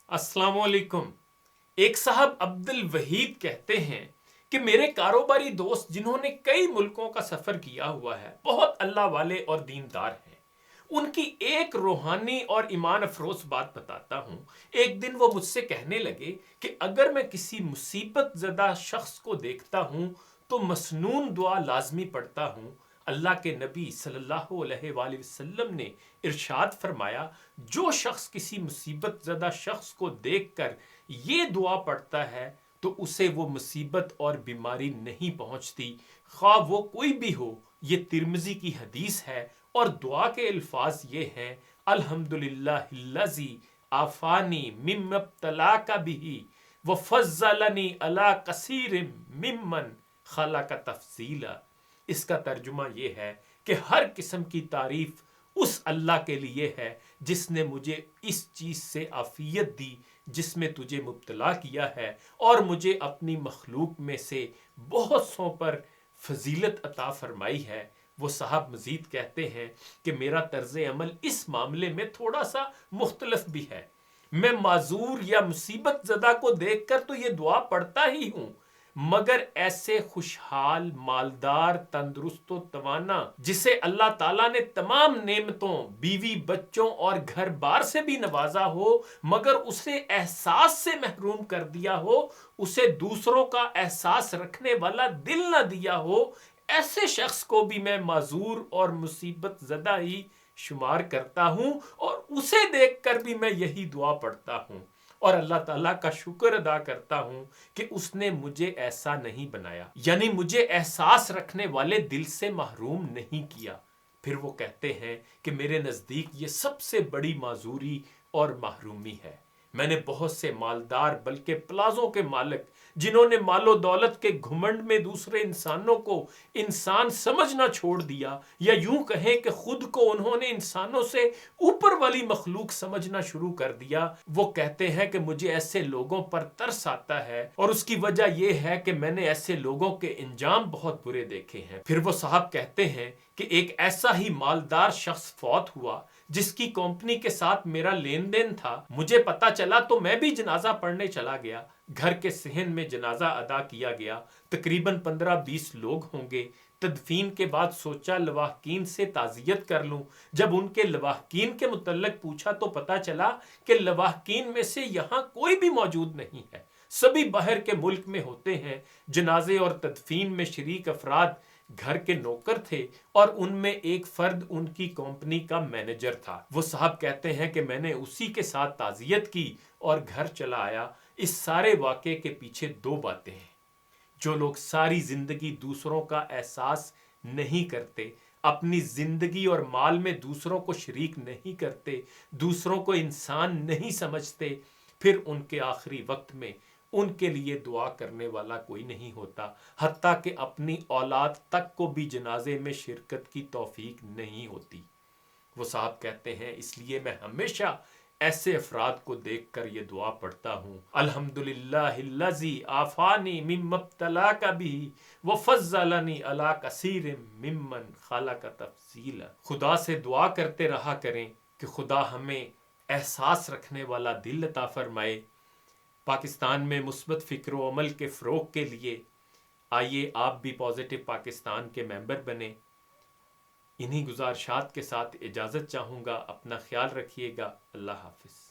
السلام علیکم۔ ایک صاحب عبد الوحید کہتے ہیں کہ میرے کاروباری دوست جنہوں نے کئی ملکوں کا سفر کیا ہوا ہے، بہت اللہ والے اور دیندار ہیں۔ ان کی ایک روحانی اور ایمان افروز بات بتاتا ہوں۔ ایک دن وہ مجھ سے کہنے لگے کہ اگر میں کسی مصیبت زدہ شخص کو دیکھتا ہوں تو مسنون دعا لازمی پڑھتا ہوں۔ اللہ کے نبی صلی اللہ علیہ وآلہ وسلم نے ارشاد فرمایا، جو شخص کسی مصیبت زدہ شخص کو دیکھ کر یہ دعا پڑھتا ہے تو اسے وہ مصیبت اور بیماری نہیں پہنچتی، خواہ وہ کوئی بھی ہو۔ یہ ترمذی کی حدیث ہے اور دعا کے الفاظ یہ ہیں: الحمدللہ الذی عافانی مما ابتلاک بہ وفضلنی علی کثیر ممن خلق تفضیلا۔ اس کا ترجمہ یہ ہے کہ ہر قسم کی تعریف اس اللہ کے لیے ہے جس نے مجھے اس چیز سے عافیت دی جس میں تجھے مبتلا کیا ہے، اور مجھے اپنی مخلوق میں سے بہت سوں پر فضیلت عطا فرمائی ہے۔ وہ صاحب مزید کہتے ہیں کہ میرا طرز عمل اس معاملے میں تھوڑا سا مختلف بھی ہے۔ میں معذور یا مصیبت زدہ کو دیکھ کر تو یہ دعا پڑھتا ہی ہوں، مگر ایسے خوشحال، مالدار، تندرست و توانا جسے اللہ تعالیٰ نے تمام نعمتوں، بیوی بچوں اور گھر بار سے بھی نوازا ہو مگر اسے احساس سے محروم کر دیا ہو، اسے دوسروں کا احساس رکھنے والا دل نہ دیا ہو، ایسے شخص کو بھی میں معذور اور مصیبت زدہ ہی شمار کرتا ہوں، اور اسے دیکھ کر بھی میں یہی دعا پڑھتا ہوں اور اللہ تعالیٰ کا شکر ادا کرتا ہوں کہ اس نے مجھے ایسا نہیں بنایا، یعنی مجھے احساس رکھنے والے دل سے محروم نہیں کیا۔ پھر وہ کہتے ہیں کہ میرے نزدیک یہ سب سے بڑی معذوری اور محرومی ہے۔ میں نے بہت سے مالدار بلکہ پلازوں کے مالک جنہوں نے مال و دولت کے گھمنڈ میں دوسرے انسانوں کو انسان سمجھنا چھوڑ دیا، یا یوں کہیں کہ خود کو انہوں نے انسانوں سے اوپر والی مخلوق سمجھنا شروع کر دیا، وہ کہتے ہیں کہ مجھے ایسے لوگوں پر ترس آتا ہے، اور اس کی وجہ یہ ہے کہ میں نے ایسے لوگوں کے انجام بہت برے دیکھے ہیں۔ پھر وہ صاحب کہتے ہیں کہ ایک ایسا ہی مالدار شخص فوت ہوا جس کی کمپنی کے ساتھ میرا لین دین تھا۔ مجھے پتا چلا تو میں بھی جنازہ پڑھنے چلا گیا۔ گھر کے صحن میں جنازہ ادا کیا گیا، تقریباً 15-20 لوگ ہوں گے۔ تدفین کے بعد سوچا لواحقین سے تعزیت کر لوں۔ جب ان کے لواحقین کے متعلق پوچھا تو پتا چلا کہ لواحقین میں سے یہاں کوئی بھی موجود نہیں ہے، سبھی باہر کے ملک میں ہوتے ہیں۔ جنازے اور تدفین میں شریک افراد گھر کے نوکر تھے، اور ان میں ایک فرد ان کی کمپنی کا مینیجر تھا۔ وہ صاحب کہتے ہیں کہ میں نے اسی کے ساتھ تعزیت کی اور گھر چلا آیا۔ اس سارے واقعے کے پیچھے دو باتیں ہیں۔ جو لوگ ساری زندگی دوسروں کا احساس نہیں کرتے، اپنی زندگی اور مال میں دوسروں کو شریک نہیں کرتے، دوسروں کو انسان نہیں سمجھتے، پھر ان کے آخری وقت میں ان کے لیے دعا کرنے والا کوئی نہیں ہوتا، حتیٰ کہ اپنی اولاد تک کو بھی جنازے میں شرکت کی توفیق نہیں ہوتی۔ وہ صاحب کہتے ہیں اس لیے میں ہمیشہ ایسے افراد کو دیکھ کر یہ دعا پڑھتا ہوں: الحمدللہ الذی عافانی مما ابتلاک بہ وفضلنی علی کثیر ممن خلق تفضیلا۔ خدا سے دعا کرتے رہا کریں کہ خدا ہمیں احساس رکھنے والا دل عطا فرمائے۔ پاکستان میں مثبت فکر و عمل کے فروغ کے لیے آئیے آپ بھی پازیٹو پاکستان کے ممبر بنیں۔ انہی گزارشات کے ساتھ اجازت چاہوں گا۔ اپنا خیال رکھیے گا۔ اللہ حافظ۔